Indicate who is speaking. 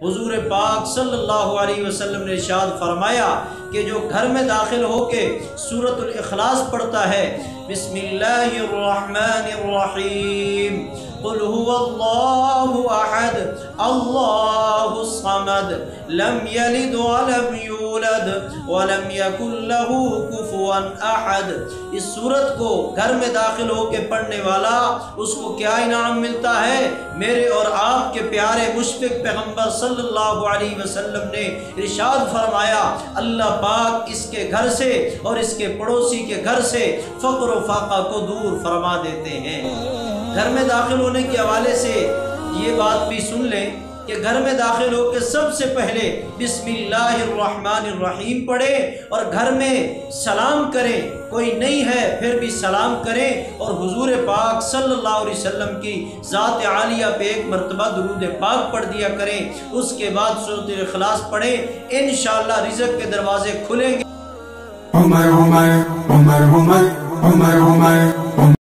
Speaker 1: حضور پاک صلی اللہ علیہ وسلم نے ارشاد فرمایا کہ جو گھر میں داخل ہو کے سورۃ الاخلاص پڑھتا ہے، بسم اللہ الرحمن الرحیم، قل هو اللہ احد اللہ الصمد لم یلد ولم یولد ولم یکن له کفوا احد۔ اس سورت کو گھر میں داخل ہو کے پڑھنے والا، اس کو کیا انعام ملتا ہے؟ میرے اور آپ کے پیارے مشفق پیغمبر صلی اللہ علیہ وسلم نے ارشاد فرمایا، اللہ پاک اس کے گھر سے اور اس کے پڑوسی کے گھر سے فقر و فاقہ کو دور فرما دیتے ہیں۔ گھر میں داخل ہونے کے حوالے سے یہ بات بھی سن لیں کہ گھر میں داخل ہو کے سب سے پہلے بسم اللہ الرحمن الرحیم پڑھیں اور گھر میں سلام کریں، کوئی نہیں ہے پھر بھی سلام کریں اور حضور پاک صلی اللہ علیہ وسلم کی ذات عالیہ پہ ایک مرتبہ درود پاک پڑھ دیا کریں۔ اس کے بعد سورۃ الاخلاص پڑھیں، انشاءاللہ رزق کے دروازے کھلیں گے۔
Speaker 2: عمر عمر عمر عمر عمر عمر